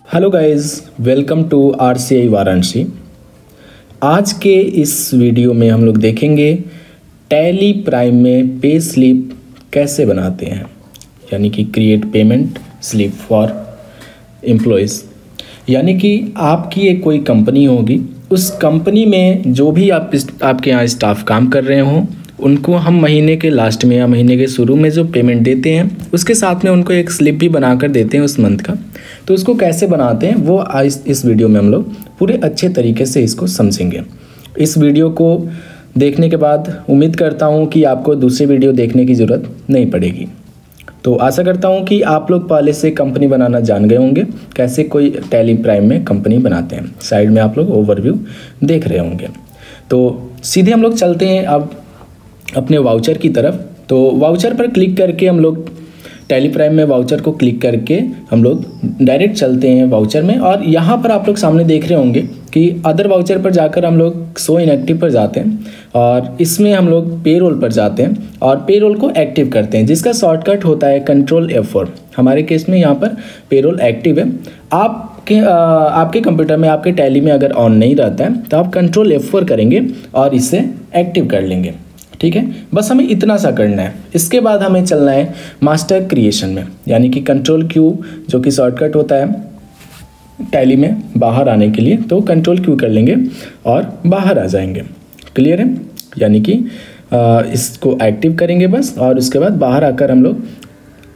Hello guys, welcome to RCI Varanasi. आज के इस वीडियो में हम लोग देखेंगे टैली प्राइम में पे स्लिप कैसे बनाते हैं, यानी कि create payment slip for employees. यानी कि आपकी एक कोई कंपनी होगी, उस कंपनी में जो भी आपके यहाँ स्टाफ काम कर रहे हों, उनको हम महीने के लास्ट में या महीने के शुरू में जो पेमेंट देते हैं उसके साथ में उनको एक स्लिप भी बना कर देते हैं उस मंथ का। तो उसको कैसे बनाते हैं वो आज इस वीडियो में हम लोग पूरे अच्छे तरीके से इसको समझेंगे। इस वीडियो को देखने के बाद उम्मीद करता हूँ कि आपको दूसरी वीडियो देखने की ज़रूरत नहीं पड़ेगी। तो आशा करता हूँ कि आप लोग पहले से कंपनी बनाना जान गए होंगे, कैसे कोई टैली प्राइम में कंपनी बनाते हैं। साइड में आप लोग ओवरव्यू देख रहे होंगे। तो सीधे हम लोग चलते हैं अब अपने वाउचर की तरफ। तो वाउचर पर क्लिक करके हम लोग टैली प्राइम में वाउचर को क्लिक करके हम लोग डायरेक्ट चलते हैं वाउचर में। और यहाँ पर आप लोग सामने देख रहे होंगे कि अदर वाउचर पर जाकर हम लोग शो इनएक्टिव पर जाते हैं और इसमें हम लोग पेरोल पर जाते हैं और पेरोल को एक्टिव करते हैं, जिसका शॉर्टकट होता है कंट्रोल F4। हमारे केस में यहाँ पर पेरोल एक्टिव है। आपके कंप्यूटर में, आपके टैली में अगर ऑन नहीं रहता है तो आप कंट्रोल F4 करेंगे और इसे एक्टिव कर लेंगे। ठीक है, बस हमें इतना सा करना है। इसके बाद हमें चलना है मास्टर क्रिएशन में, यानी कि कंट्रोल Q जो कि शॉर्टकट होता है टैली में बाहर आने के लिए। तो कंट्रोल Q कर लेंगे और बाहर आ जाएंगे। क्लियर है, यानी कि इसको एक्टिव करेंगे बस। और उसके बाद बाहर आकर हम लोग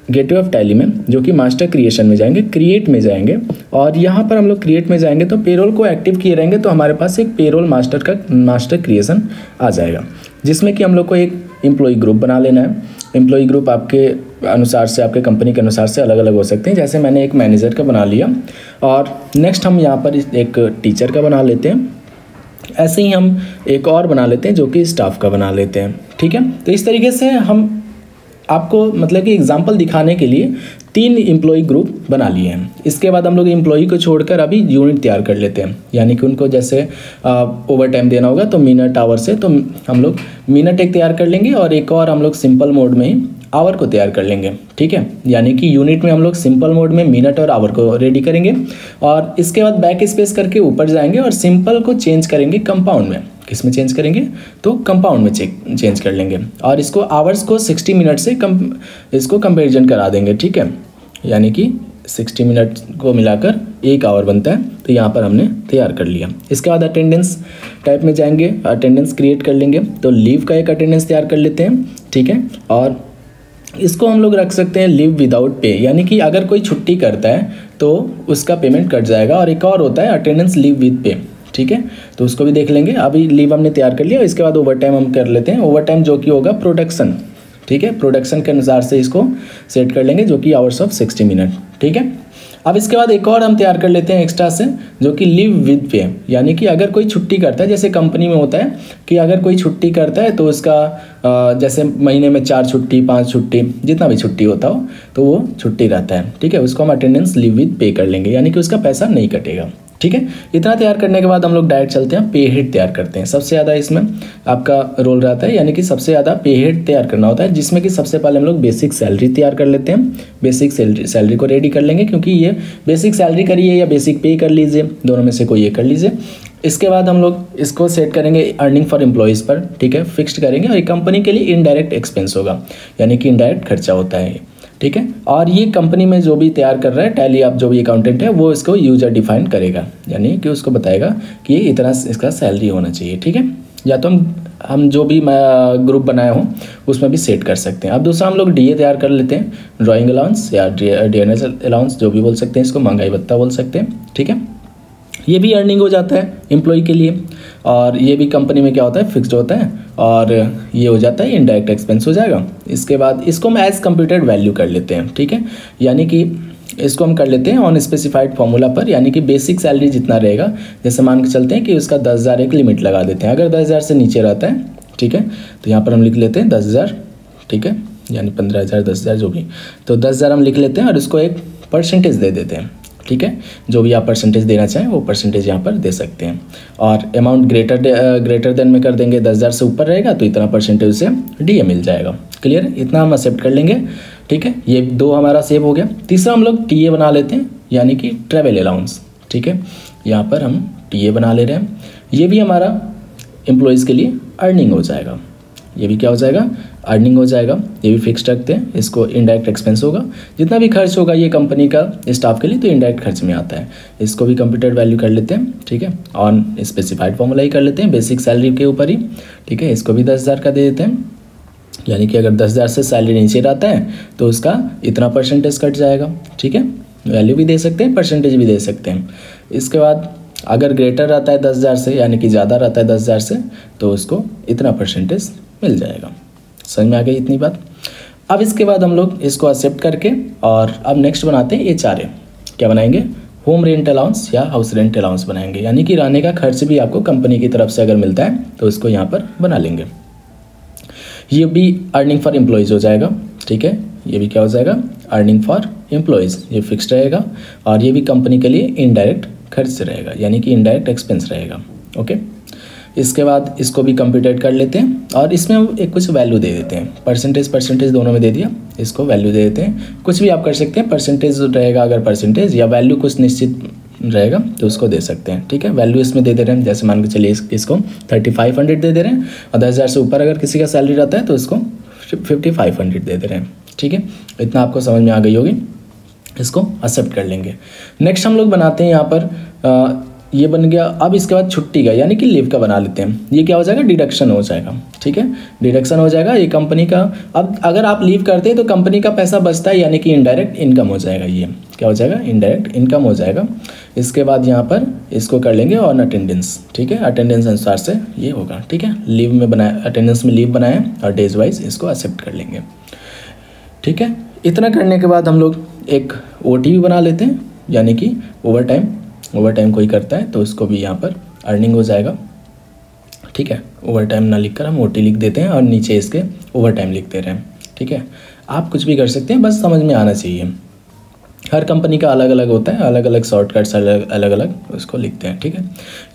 गेटवे ऑफ टैली में जो कि मास्टर क्रिएशन में जाएंगे, क्रिएट में जाएंगे। और यहाँ पर हम लोग क्रिएट में जाएंगे तो पेरोल को एक्टिव किए रहेंगे तो हमारे पास एक पेरोल मास्टर क्रिएशन आ जाएगा, जिसमें कि हम लोग को एक एम्प्लॉय ग्रुप बना लेना है। एम्प्लॉय ग्रुप आपके अनुसार से, आपके कंपनी के अनुसार से अलग अलग हो सकते हैं। जैसे मैंने एक मैनेजर का बना लिया और नेक्स्ट हम यहाँ पर एक टीचर का बना लेते हैं। ऐसे ही हम एक और बना लेते हैं जो कि स्टाफ का बना लेते हैं। ठीक है, तो इस तरीके से हम आपको मतलब कि एग्जाम्पल दिखाने के लिए 3 एम्प्लॉय ग्रुप बना लिए हैं। इसके बाद हम लोग एम्प्लॉय को छोड़कर अभी यूनिट तैयार कर लेते हैं, यानी कि उनको जैसे ओवर टाइम देना होगा तो मिनट आवर से तो हम लोग मिनट एक तैयार कर लेंगे और एक और हम लोग सिंपल मोड में ही आवर को तैयार कर लेंगे। ठीक है, यानी कि यूनिट में हम लोग सिंपल मोड में मिनट और आवर को रेडी करेंगे और इसके बाद बैक स्पेस करके ऊपर जाएंगे और सिंपल को चेंज करेंगे कंपाउंड में। किस में चेंज करेंगे तो कंपाउंड में चेंज कर लेंगे और इसको आवर्स को 60 मिनट से इसको कंपेरिजन करा देंगे। ठीक है, यानी कि 60 मिनट को मिलाकर 1 आवर बनता है। तो यहाँ पर हमने तैयार कर लिया। इसके बाद अटेंडेंस टाइप में जाएंगे, अटेंडेंस क्रिएट कर लेंगे। तो लीव का एक अटेंडेंस तैयार कर लेते हैं। ठीक है, और इसको हम लोग रख सकते हैं लीव विदाउट पे, यानी कि अगर कोई छुट्टी करता है तो उसका पेमेंट कट जाएगा। और एक और होता है अटेंडेंस लीव विद पे। ठीक है, तो उसको भी देख लेंगे। अभी लीव हमने तैयार कर लिया। इसके बाद ओवर टाइम हम कर लेते हैं। ओवर टाइम जो कि होगा प्रोडक्शन। ठीक है, प्रोडक्शन के अनुसार से इसको सेट कर लेंगे जो कि आवर्स ऑफ 60 मिनट। ठीक है, अब इसके बाद एक और हम तैयार कर लेते हैं एक्स्ट्रा से जो कि लीव विद पे, यानी कि अगर कोई छुट्टी करता है, जैसे कंपनी में होता है कि अगर कोई छुट्टी करता है तो उसका जैसे महीने में 4 छुट्टी 5 छुट्टी जितना भी छुट्टी होता हो तो वो छुट्टी रहता है। ठीक है, उसको हम अटेंडेंस लीव विद पे कर लेंगे, यानी कि उसका पैसा नहीं कटेगा। ठीक है, इतना तैयार करने के बाद हम लोग डायरेक्ट चलते हैं पे हेड तैयार करते हैं। सबसे ज़्यादा इसमें आपका रोल रहता है, यानी कि सबसे ज़्यादा पे हेड तैयार करना होता है, जिसमें कि सबसे पहले हम लोग बेसिक सैलरी तैयार कर लेते हैं। बेसिक सैलरी को रेडी कर लेंगे, क्योंकि ये बेसिक सैलरी करिए या बेसिक पे कर लीजिए, दोनों में से कोई एक कर लीजिए। इसके बाद हम लोग इसको सेट करेंगे अर्निंग फॉर एम्प्लॉयज़ पर। ठीक है, फिक्स्ड करेंगे और कंपनी के लिए इनडायरेक्ट एक्सपेंस होगा, यानी कि इनडायरेक्ट खर्चा होता है। ठीक है, और ये कंपनी में जो भी तैयार कर रहा है टैली, आप जो भी अकाउंटेंट है वो इसको यूजर डिफाइन करेगा, यानी कि उसको बताएगा कि इतना इसका सैलरी होना चाहिए। ठीक है, या तो हम जो भी ग्रुप बनाए हों उसमें भी सेट कर सकते हैं। अब दूसरा हम लोग DA तैयार कर लेते हैं, ड्राइंग अलाउंस या DNS अलाउंस जो भी बोल सकते हैं, इसको महंगाई भत्ता बोल सकते हैं। ठीक है, ये भी अर्निंग हो जाता है एम्प्लॉय के लिए और ये भी कंपनी में क्या होता है फिक्स्ड होता है और ये हो जाता है इनडायरेक्ट एक्सपेंस हो जाएगा। इसके बाद इसको हम एज कंप्यूटेड वैल्यू कर लेते हैं। ठीक है, यानी कि इसको हम कर लेते हैं ऑन स्पेसिफाइड फॉर्मूला पर, यानी कि बेसिक सैलरी जितना रहेगा, जैसे मान के चलते हैं कि उसका 10,000 एक लिमिट लगा देते हैं। अगर 10,000 से नीचे रहता है, ठीक है, तो यहाँ पर हम लिख लेते हैं 10,000। ठीक है, यानी 15,000 10,000 जो भी, तो 10,000 हम लिख लेते हैं और इसको एक परसेंटेज दे देते हैं। ठीक है, जो भी आप परसेंटेज देना चाहें वो परसेंटेज यहाँ पर दे सकते हैं। और अमाउंट ग्रेटर देन में कर देंगे, 10,000 से ऊपर रहेगा तो इतना परसेंटेज उसे DA मिल जाएगा। क्लियर है, इतना हम एक्सेप्ट कर लेंगे। ठीक है, ये 2 हमारा सेव हो गया। तीसरा हम लोग TA बना लेते हैं, यानी कि ट्रैवल अलाउंस, ठीक है। यहाँ पर हम टीए बना ले रहे हैं। ये भी हमारा एम्प्लॉयज़ के लिए अर्निंग हो जाएगा। ये भी क्या हो जाएगा, अर्निंग हो जाएगा। ये भी फिक्स रखते हैं, इसको इनडायरेक्ट एक्सपेंस होगा। जितना भी खर्च होगा ये कंपनी का स्टाफ के लिए तो इनडायरेक्ट खर्च में आता है। इसको भी कंप्यूटर वैल्यू कर लेते हैं, ठीक है। ऑन स्पेसिफाइड फॉर्मूला ही कर लेते हैं बेसिक सैलरी के ऊपर ही, ठीक है। इसको भी 10,000 का दे देते हैं, यानी कि अगर 10,000 से सैलरी नीचे रहता है तो उसका इतना परसेंटेज कट जाएगा, ठीक है। वैल्यू भी दे सकते हैं, परसेंटेज भी दे सकते हैं। इसके बाद अगर ग्रेटर रहता है 10,000 से, यानी कि ज़्यादा रहता है 10,000 से, तो उसको इतना परसेंटेज मिल जाएगा। समझ में आ गई इतनी बात। अब इसके बाद हम लोग इसको एक्सेप्ट करके और अब नेक्स्ट बनाते हैं HRA। क्या बनाएंगे, होम रेंट अलाउंस या हाउस रेंट अलाउंस बनाएंगे, यानी कि रहने का खर्च भी आपको कंपनी की तरफ से अगर मिलता है तो उसको यहाँ पर बना लेंगे। ये भी अर्निंग फॉर एम्प्लॉयज़ हो जाएगा, ठीक है। ये भी क्या हो जाएगा, अर्निंग फॉर एम्प्लॉयज़, ये फिक्स्ड रहेगा। और ये भी कंपनी के लिए इनडायरेक्ट खर्च रहेगा, यानी कि इनडायरेक्ट एक्सपेंस रहेगा, ओके। इसके बाद इसको भी कंप्यूटेट कर लेते हैं और इसमें हम एक कुछ वैल्यू दे देते हैं। परसेंटेज दोनों में दे दिया, इसको वैल्यू दे देते हैं। कुछ भी आप कर सकते हैं, परसेंटेज रहेगा अगर परसेंटेज, या वैल्यू कुछ निश्चित रहेगा तो उसको दे सकते हैं, ठीक है। वैल्यू इसमें दे दे रहे हैं, जैसे मान के चलिए इसको 3500 दे दे रहे हैं और 10,000 से ऊपर अगर किसी का सैलरी रहता है तो इसको 5500 दे दे रहे हैं, ठीक है। इतना आपको समझ में आ गई होगी, इसको एक्सेप्ट कर लेंगे। नेक्स्ट हम लोग बनाते हैं यहाँ पर ये बन गया। अब इसके बाद छुट्टी का यानी कि लीव का बना लेते हैं। ये क्या हो जाएगा, डिडक्शन हो जाएगा, ठीक है। डिडक्शन हो जाएगा ये कंपनी का। अब अगर आप लीव करते हैं तो कंपनी का पैसा बचता है, यानी कि इनडायरेक्ट इनकम हो जाएगा। ये क्या हो जाएगा, इनडायरेक्ट इनकम हो जाएगा। इसके बाद यहाँ पर इसको कर लेंगे ऑन अटेंडेंस, ठीक है। अटेंडेंस अनुसार से ये होगा, ठीक है। लीव में बनाया, अटेंडेंस में लीव बनाए और डेज वाइज इसको एक्सेप्ट कर लेंगे, ठीक है। इतना करने के बाद हम लोग एक OT भी बना लेते हैं, यानी कि ओवर टाइम कोई करता है तो उसको भी यहाँ पर अर्निंग हो जाएगा, ठीक है। ओवर टाइम ना लिख कर हम OT लिख देते हैं और नीचे इसके ओवर टाइम लिख दे रहे हैं, ठीक है। आप कुछ भी कर सकते हैं, बस समझ में आना चाहिए। हर कंपनी का अलग अलग होता है, अलग अलग शॉर्टकट्स अलग अलग उसको लिखते हैं, ठीक है।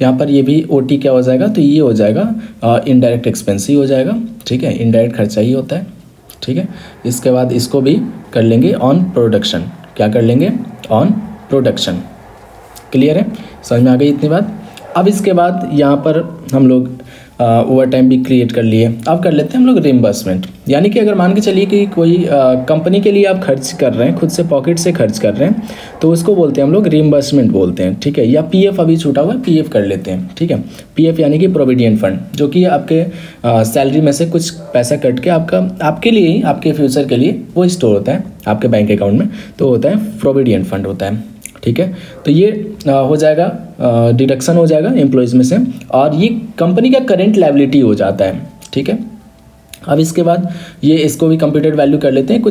यहाँ पर ये भी OT क्या हो जाएगा, तो ये हो जाएगा इनडायरेक्ट एक्सपेंस ही हो जाएगा, ठीक है। इनडायरेक्ट खर्चा ही होता है, ठीक है। इसके बाद इसको भी कर लेंगे ऑन प्रोडक्शन। क्या कर लेंगे, ऑन प्रोडक्शन। क्लियर है, समझ में आ गई इतनी बात। अब इसके बाद यहाँ पर हम लोग ओवर टाइम भी क्रिएट कर लिए। अब कर लेते हैं हम लोग रिम्बर्समेंट, यानी कि अगर मान के चलिए कि कोई कंपनी के लिए आप खर्च कर रहे हैं, खुद से पॉकेट से खर्च कर रहे हैं, तो उसको बोलते हैं हम लोग रिम्बर्समेंट बोलते हैं, ठीक है। या PF अभी छूटा हुआ है, PF कर लेते हैं, ठीक है। PF यानी कि प्रोविडेंट फंड, जो कि आपके सैलरी में से कुछ पैसा कट के आपके लिए ही, आपके फ्यूचर के लिए वो स्टोर होता है आपके बैंक अकाउंट में, तो होता है प्रोविडेंट फंड होता है, ठीक है। तो ये हो जाएगा, डिडक्शन हो जाएगा एम्प्लॉयज़ में से, और ये कंपनी का करेंट लायबिलिटी हो जाता है, ठीक है। अब इसके बाद ये इसको भी कंप्यूटेड वैल्यू कर लेते हैं,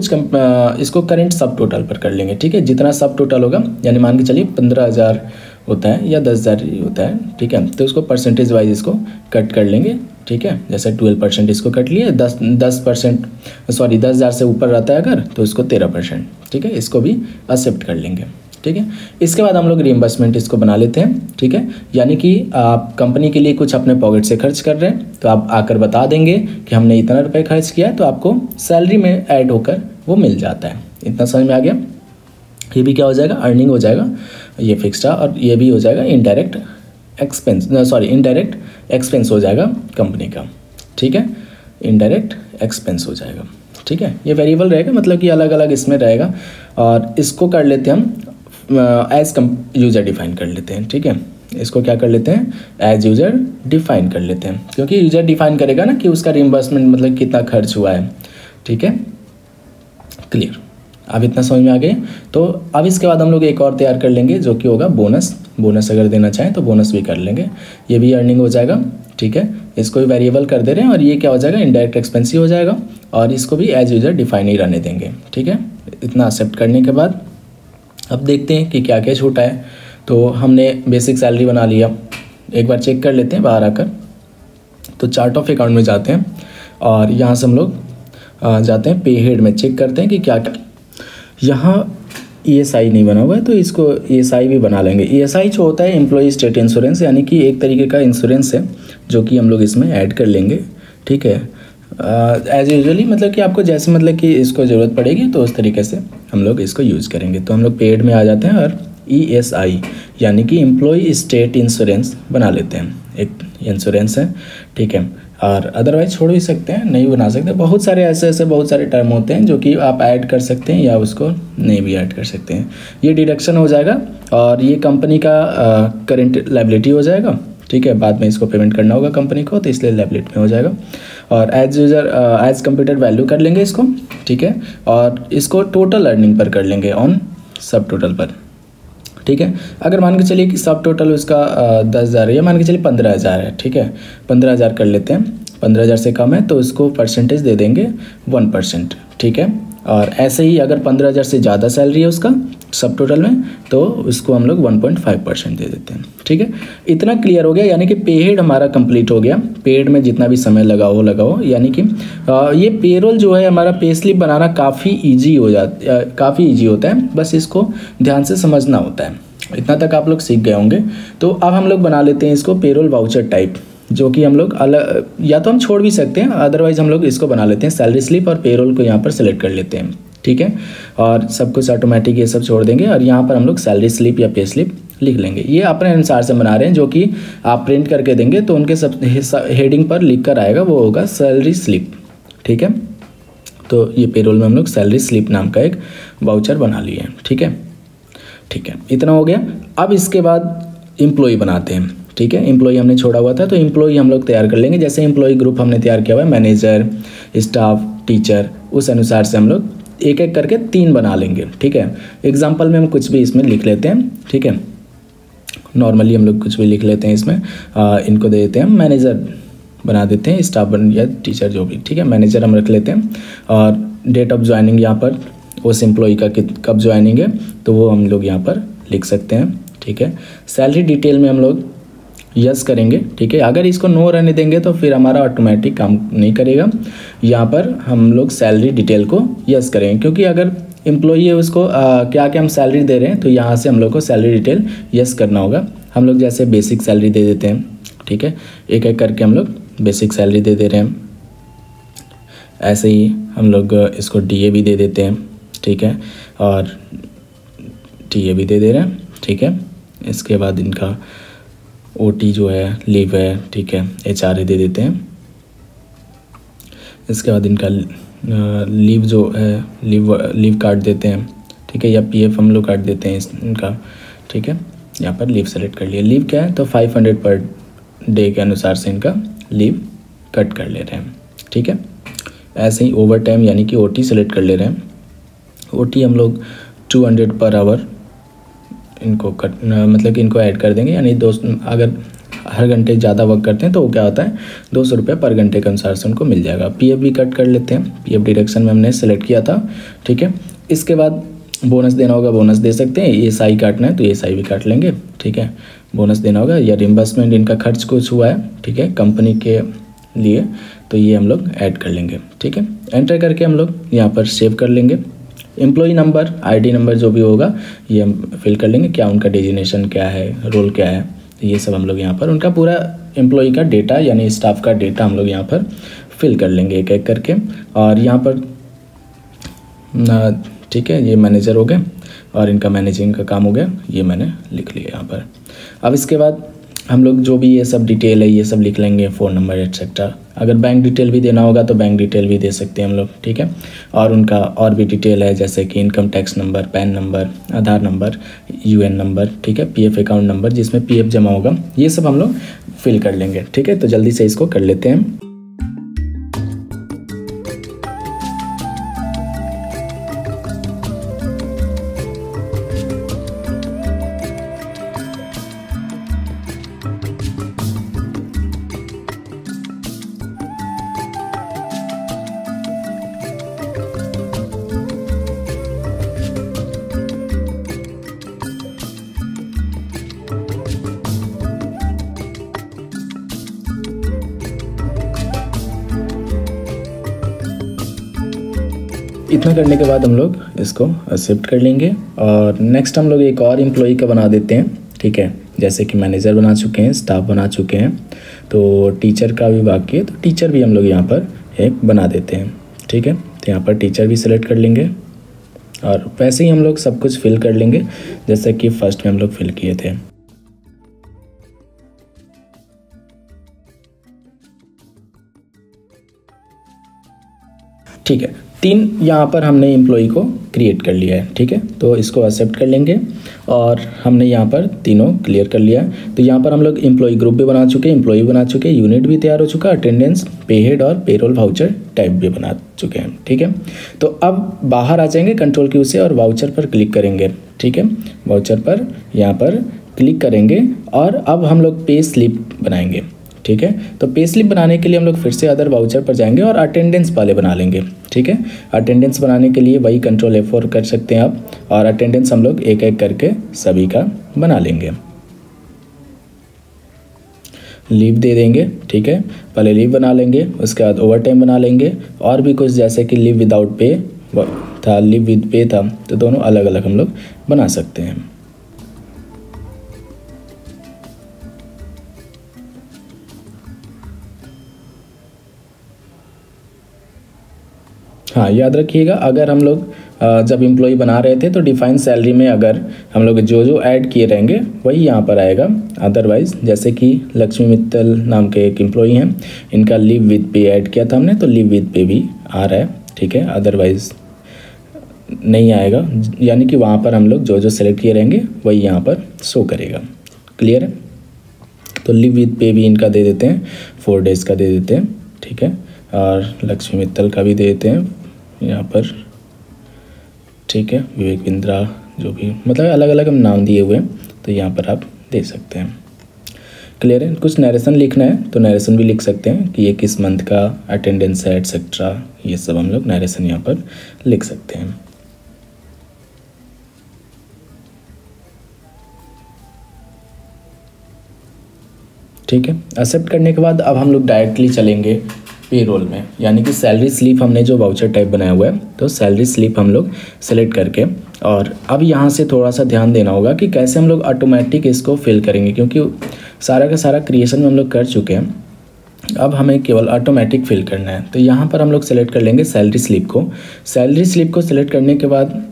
इसको करेंट सब टोटल पर कर लेंगे, ठीक है। जितना सब टोटल होगा, यानी मान के चलिए 15,000 होता है या 10,000 होता है, ठीक है। तो उसको परसेंटेज वाइज इसको कट कर लेंगे, ठीक है। जैसे 12% इसको कट लिए, 10,000 से ऊपर रहता है अगर, तो इसको 13%, ठीक है। इसको भी एक्सेप्ट कर लेंगे, ठीक है। इसके बाद हम लोग रिइंबर्समेंट इसको बना लेते हैं, ठीक है। यानी कि आप कंपनी के लिए कुछ अपने पॉकेट से खर्च कर रहे हैं, तो आप आकर बता देंगे कि हमने इतना रुपए खर्च किया है, तो आपको सैलरी में ऐड होकर वो मिल जाता है। इतना समझ में आ गया। ये भी क्या हो जाएगा, अर्निंग हो जाएगा, ये फिक्स्ड है। और ये भी हो जाएगा इनडायरेक्ट एक्सपेंस हो जाएगा कंपनी का, ठीक है। इनडायरेक्ट एक्सपेंस हो जाएगा, ठीक है। ये वेरिएबल रहेगा, मतलब कि अलग अलग इसमें रहेगा। और इसको कर लेते हैं हम एज यूज़र डिफाइन कर लेते हैं, ठीक है। इसको क्या कर लेते हैं, एज यूज़र डिफाइन कर लेते हैं, क्योंकि यूज़र डिफाइन करेगा ना कि उसका रिइंबर्समेंट मतलब कितना खर्च हुआ है, ठीक है। क्लियर, अब इतना समझ में आ गए। तो अब इसके बाद हम लोग एक और तैयार कर लेंगे, जो कि होगा बोनस अगर देना चाहें तो बोनस भी कर लेंगे। ये भी अर्निंग हो जाएगा, ठीक है। इसको भी वेरिएबल कर दे रहे हैं, और ये क्या हो जाएगा, इनडायरेक्ट एक्सपेंस ही हो जाएगा। और इसको भी एज यूज़र डिफाइन ही रहने देंगे, ठीक है। इतना एक्सेप्ट करने के बाद अब देखते हैं कि क्या क्या छूटा है। तो हमने बेसिक सैलरी बना लिया, एक बार चेक कर लेते हैं बाहर आकर। तो चार्ट ऑफ अकाउंट में जाते हैं, और यहाँ से हम लोग जाते हैं पे हेड में, चेक करते हैं कि क्या क्या। यहाँ ESI नहीं बना हुआ है, तो इसको ESI भी बना लेंगे। ESI जो होता है एम्प्लॉई स्टेट इंश्योरेंस, यानी कि एक तरीके का इंश्योरेंस है, जो कि हम लोग इसमें ऐड कर लेंगे, ठीक है। एज यूजुअली मतलब कि आपको जैसे मतलब कि इसको ज़रूरत पड़ेगी तो उस तरीके से हम लोग इसको यूज़ करेंगे। तो हम लोग पेड में आ जाते हैं और ESI यानी कि एम्प्लॉय स्टेट इंश्योरेंस बना लेते हैं, एक इंश्योरेंस है, ठीक है। और अदरवाइज छोड़ भी सकते हैं, नहीं बना सकते। बहुत सारे ऐसे बहुत सारे टर्म होते हैं जो कि आप ऐड कर सकते हैं या उसको नहीं भी ऐड कर सकते हैं। ये डिडक्शन हो जाएगा और ये कंपनी का करेंट लायबिलिटी हो जाएगा, ठीक है। बाद में इसको पेमेंट करना होगा कंपनी को, तो इसलिए लायबिलिटी में हो जाएगा। और as user as computer value कर लेंगे इसको, ठीक है। और इसको टोटल अर्निंग पर कर लेंगे ऑन सब टोटल पर, ठीक है। अगर मान के चलिए कि सब टोटल उसका 10,000 है या मान के चलिए 15,000 है, ठीक है। 15,000 कर लेते हैं, 15,000 से कम है तो इसको परसेंटेज दे देंगे 1%, ठीक है। और ऐसे ही अगर 15,000 से ज़्यादा सैलरी है उसका सब टोटल में, तो उसको हम लोग 1.5% दे देते हैं, ठीक है। इतना क्लियर हो गया, यानी कि पेड हमारा कंप्लीट हो गया। पेड में जितना भी समय लगाओ, यानी कि ये पेरोल जो है हमारा पे स्लिप बनाना काफ़ी ईजी होता है, बस इसको ध्यान से समझना होता है। इतना तक आप लोग सीख गए होंगे। तो अब हम लोग बना लेते हैं इसको पेरोल वाउचर टाइप, जो कि हम लोग अलग या तो हम छोड़ भी सकते हैं, अदरवाइज हम लोग इसको बना लेते हैं सैलरी स्लिप और पेरोल को यहाँ पर सेलेक्ट कर लेते हैं, ठीक है। और सब कुछ ऑटोमेटिक ये सब छोड़ देंगे और यहाँ पर हम लोग सैलरी स्लिप या पे स्लिप लिख लेंगे। ये अपने अनुसार से बना रहे हैं, जो कि आप प्रिंट करके देंगे तो उनके सब हेडिंग पर लिख कर आएगा, वो होगा सैलरी स्लिप, ठीक है। तो ये पेरोल में हम लोग सैलरी स्लिप नाम का एक वाउचर बना लिए हैं, ठीक है। इतना हो गया। अब इसके बाद एम्प्लॉय बनाते हैं, ठीक है। एम्प्लॉय हमने छोड़ा हुआ था, तो एम्प्लॉय हम लोग तैयार कर लेंगे। जैसे एम्प्लॉय ग्रुप हमने तैयार किया हुआ है, मैनेजर, स्टाफ, टीचर, उस अनुसार से हम लोग एक एक करके 3 बना लेंगे, ठीक है। एग्जाम्पल में हम कुछ भी इसमें लिख लेते हैं, ठीक है। नॉर्मली हम लोग कुछ भी लिख लेते हैं इसमें। इनको दे देते हैं मैनेजर बना देते हैं, स्टाफ या टीचर जो भी, ठीक है। मैनेजर हम रख लेते हैं और डेट ऑफ ज्वाइनिंग यहाँ पर उस एम्प्लॉय का कब ज्वाइनिंग है तो वो हम लोग यहाँ पर लिख सकते हैं, ठीक है। सैलरी डिटेल में हम लोग यस करेंगे, ठीक है। अगर इसको नो रहने देंगे तो फिर हमारा ऑटोमेटिक काम नहीं करेगा। यहाँ पर हम लोग सैलरी डिटेल को यस करेंगे, क्योंकि अगर एम्प्लॉई है उसको क्या क्या हम सैलरी दे रहे हैं, तो यहाँ से हम लोग को सैलरी डिटेल यस करना होगा। हम लोग जैसे बेसिक सैलरी दे देते हैं, ठीक है। एक एक करके हम लोग बेसिक सैलरी दे रहे हैं। ऐसे ही हम लोग इसको DA भी दे देते हैं, ठीक है। और TA भी दे रहे हैं, ठीक है। इसके बाद इनका OT जो है, लीव है, ठीक है, HRA दे देते हैं। इसके बाद इनका लीव जो है, लीव काट देते हैं, ठीक है, या PF हम लोग काट देते हैं इनका, ठीक है। यहाँ पर लीव सेलेक्ट कर लिया। लीव क्या है तो 500 पर डे के अनुसार से इनका लीव कट कर ले रहे हैं, ठीक है। ऐसे ही ओवर टाइम यानी कि OT सेलेक्ट कर ले रहे हैं। OT हम लोग 200 पर आवर इनको मतलब कि इनको ऐड कर देंगे, यानी अगर हर घंटे ज़्यादा वर्क करते हैं तो वो क्या होता है 200 रुपये पर घंटे के अनुसार से उनको मिल जाएगा। PF भी कट कर लेते हैं, PF डिडक्शन में हमने सेलेक्ट किया था, ठीक है। इसके बाद बोनस देना होगा, बोनस दे सकते हैं। ESI काटना है तो ESI भी काट लेंगे, ठीक है। बोनस देना होगा या रिम्बर्समेंट, इनका खर्च कुछ हुआ है, ठीक है, कंपनी के लिए, तो ये हम लोग ऐड कर लेंगे, ठीक है। एंटर करके हम लोग यहाँ पर सेव कर लेंगे। एम्प्लॉई नंबर, ID नंबर जो भी होगा ये हम फिल कर लेंगे। क्या उनका डेजिग्नेशन क्या है, रोल क्या है, तो ये सब हम लोग यहाँ पर उनका पूरा एम्प्लॉई का डेटा यानी स्टाफ का डेटा हम लोग यहाँ पर फिल कर लेंगे एक एक करके। और यहाँ पर ठीक है, ये मैनेजर हो गए और इनका मैनेजिंग का काम हो गया, ये मैंने लिख लिया यहाँ पर। अब इसके बाद हम लोग जो भी ये सब डिटेल है ये सब लिख लेंगे, फ़ोन नंबर एट्सेट्रा। अगर बैंक डिटेल भी देना होगा तो बैंक डिटेल भी दे सकते हैं हम लोग, ठीक है। और उनका और भी डिटेल है जैसे कि income tax number, PAN number, Aadhaar number, UN number, ठीक है, PF अकाउंट नंबर जिसमें PF जमा होगा, ये सब हम लोग फिल कर लेंगे, ठीक है। तो जल्दी से इसको कर लेते हैं। इतना करने के बाद हम लोग इसको एक्सेप्ट कर लेंगे और नेक्स्ट हम लोग एक और एम्प्लॉई का बना देते हैं, ठीक है। जैसे कि मैनेजर बना चुके हैं, स्टाफ बना चुके हैं, तो टीचर का भी बाकी है, तो टीचर भी हम लोग यहाँ पर एक बना देते हैं, ठीक है। तो यहाँ पर टीचर भी सिलेक्ट कर लेंगे और वैसे ही हम लोग सब कुछ फिल कर लेंगे जैसे कि फर्स्ट में हम लोग फिल किए थे। ठीक है, 3 यहाँ पर हमने एम्प्लॉय को क्रिएट कर लिया है। ठीक है, तो इसको एक्सेप्ट कर लेंगे और हमने यहाँ पर तीनों क्लियर कर लिया है। तो यहाँ पर हम लोग एम्प्लॉय ग्रुप भी बना चुके, एम्प्लॉय बना चुके, यूनिट भी तैयार हो चुका, अटेंडेंस, पे हेड और पेरोल वाउचर टाइप भी बना चुके हैं। ठीक है, तो अब बाहर आ जाएंगे कंट्रोल क्यू से और वाउचर पर क्लिक करेंगे। ठीक है, वाउचर पर यहाँ पर क्लिक करेंगे और अब हम लोग पे स्लिप बनाएंगे। ठीक है, तो पे स्लिप बनाने के लिए हम लोग फिर से अदर वाउचर पर जाएंगे और अटेंडेंस वाले बना लेंगे। ठीक है, अटेंडेंस बनाने के लिए वही कंट्रोल F4 कर सकते हैं आप, और अटेंडेंस हम लोग एक एक करके सभी का बना लेंगे। लीव दे देंगे। ठीक है, पहले लीव बना लेंगे, उसके बाद ओवर टाइम बना लेंगे, और भी कुछ जैसे कि लीव विदाउट पे था, लीव विद पे था, तो दोनों अलग अलग हम लोग बना सकते हैं। हाँ, याद रखिएगा, अगर हम लोग जब एम्प्लॉय बना रहे थे तो डिफाइन सैलरी में अगर हम लोग जो जो ऐड किए रहेंगे वही यहाँ पर आएगा। अदरवाइज़ जैसे कि लक्ष्मी मित्तल नाम के एक एम्प्लॉय हैं, इनका लीव विद पे ऐड किया था हमने, तो लीव विद पे भी आ रहा है। ठीक है, अदरवाइज़ नहीं आएगा, यानी कि वहाँ पर हम लोग जो जो सेलेक्ट किए रहेंगे वही यहाँ पर शो करेगा। क्लियर है, तो लीव विद पे भी इनका दे देते हैं, 4 डेज़ का दे देते हैं। ठीक है, और लक्ष्मी मित्तल का भी दे देते हैं यहाँ पर। ठीक है, विवेक बिंद्रा, जो भी मतलब अलग अलग हम नाम दिए हुए हैं, तो यहाँ पर आप दे सकते हैं। क्लियर है, कुछ नरेशन लिखना है तो नरेशन भी लिख सकते हैं कि ये किस मंथ का अटेंडेंस है एटसेट्रा, ये सब हम लोग नरेशन यहाँ पर लिख सकते हैं। ठीक है, एक्सेप्ट करने के बाद अब हम लोग डायरेक्टली चलेंगे पेरोल में, यानी कि सैलरी स्लिप हमने जो वाउचर टाइप बनाया हुआ है, तो सैलरी स्लिप हम लोग सेलेक्ट करके, और अब यहाँ से थोड़ा सा ध्यान देना होगा कि कैसे हम लोग ऑटोमेटिक इसको फिल करेंगे, क्योंकि सारा का सारा क्रिएशन हम लोग कर चुके हैं। अब हमें केवल ऑटोमेटिक फिल करना है। तो यहाँ पर हम लोग सेलेक्ट कर लेंगे सैलरी स्लिप को। सैलरी स्लिप को सेलेक्ट करने के बाद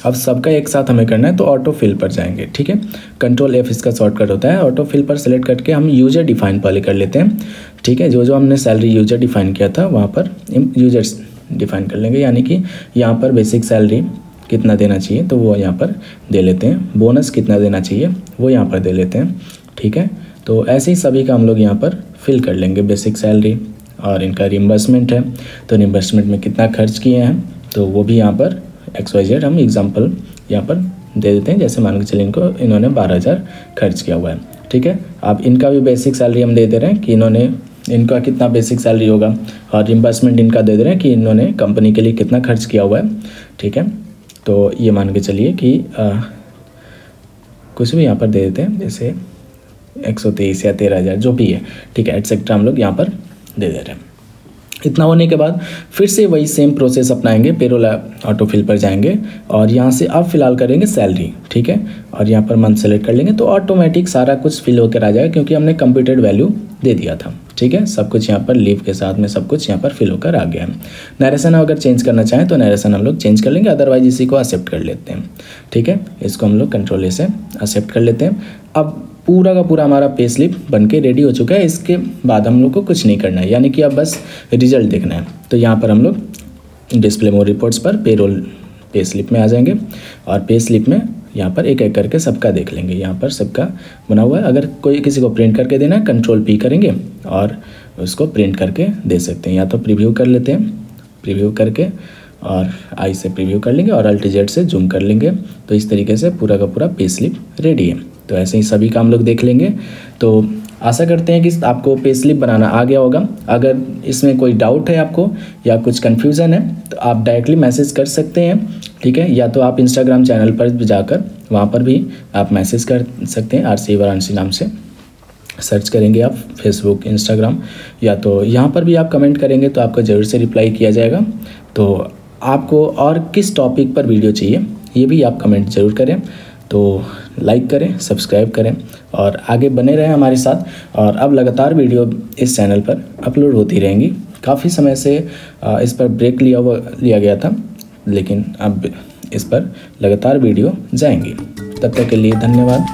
अब सबका एक साथ हमें करना है, तो ऑटो फिल पर जाएंगे। ठीक है, कंट्रोल F इसका शॉर्टकट होता है। ऑटो फिल पर सेलेक्ट करके हम यूजर डिफाइन पहले कर लेते हैं। ठीक है, जो जो हमने सैलरी यूजर डिफाइन किया था वहाँ पर यूजर्स डिफाइन कर लेंगे, यानी कि यहाँ पर बेसिक सैलरी कितना देना चाहिए तो वो यहाँ पर दे लेते हैं, बोनस कितना देना चाहिए वो यहाँ पर दे लेते हैं। ठीक है, तो ऐसे ही सभी का हम लोग यहाँ पर फिल कर लेंगे। बेसिक सैलरी और इनका रिम्बर्समेंट है, तो रिम्बर्समेंट में कितना खर्च किए हैं तो वो भी यहाँ पर XYZ हम एग्जाम्पल यहाँ पर दे देते हैं। जैसे मान के चलिए इन्होंने 12,000 खर्च किया हुआ है। ठीक है, अब इनका भी बेसिक सैलरी हम दे दे रहे हैं कि इनका कितना बेसिक सैलरी होगा, और रिम्बर्समेंट इनका दे दे रहे हैं कि इन्होंने कंपनी के लिए कितना खर्च किया हुआ है। ठीक है, तो ये मान के चलिए कि कुछ भी यहाँ पर दे देते हैं, जैसे 123 या 13,000 जो भी है। ठीक है, एटसेट्रा हम लोग यहाँ पर दे दे रहे हैं। इतना होने के बाद फिर से वही सेम प्रोसेस अपनाएंगे, पेरोल ऑटो फिल पर जाएंगे और यहाँ से अब फिलहाल करेंगे सैलरी। ठीक है, और यहाँ पर मंथ सेलेक्ट कर लेंगे, तो ऑटोमेटिक सारा कुछ फिल होकर आ जाएगा, क्योंकि हमने कंप्यूटेड वैल्यू दे दिया था। ठीक है, सब कुछ यहाँ पर लीव के साथ में सब कुछ यहाँ पर फिल होकर आ गया है। नरेशन अगर चेंज करना चाहें तो नरेशन हम लोग चेंज कर लेंगे, अदरवाइज इसी को एक्सेप्ट कर लेते हैं। ठीक है, इसको हम लोग कंट्रोल A से एक्सेप्ट कर लेते हैं। अब पूरा का पूरा हमारा पे स्लिप बन के रेडी हो चुका है। इसके बाद हम लोग को कुछ नहीं करना है, यानी कि अब बस रिजल्ट देखना है। तो यहाँ पर हम लोग डिस्प्ले मोर रिपोर्ट्स पर पेरोल पे स्लिप में आ जाएंगे, और पे स्लिप में यहाँ पर एक एक करके सबका देख लेंगे। यहाँ पर सबका बना हुआ है, अगर कोई किसी को प्रिंट करके देना है कंट्रोल P करेंगे और उसको प्रिंट करके दे सकते हैं, या तो प्रीव्यू कर लेते हैं, प्रीव्यू करके और आई से प्रीव्यू कर लेंगे और Alt Z से जूम कर लेंगे। तो इस तरीके से पूरा का पूरा पे स्लिप रेडी है। तो ऐसे ही सभी काम लोग देख लेंगे। तो आशा करते हैं कि आपको पे स्लिप बनाना आ गया होगा। अगर इसमें कोई डाउट है आपको या कुछ कन्फ्यूज़न है तो आप डायरेक्टली मैसेज कर सकते हैं। ठीक है, या तो आप इंस्टाग्राम चैनल पर भी जाकर वहाँ पर भी आप मैसेज कर सकते हैं, RCA वाराणसी नाम से सर्च करेंगे आप, फेसबुक, इंस्टाग्राम, या तो यहाँ पर भी आप कमेंट करेंगे तो आपको ज़रूर से रिप्लाई किया जाएगा। तो आपको और किस टॉपिक पर वीडियो चाहिए ये भी आप कमेंट ज़रूर करें। तो लाइक करें, सब्सक्राइब करें और आगे बने रहें हमारे साथ। और अब लगातार वीडियो इस चैनल पर अपलोड होती रहेंगी। काफ़ी समय से इस पर ब्रेक लिया गया था, लेकिन अब इस पर लगातार वीडियो जाएंगे। तब तक के लिए धन्यवाद।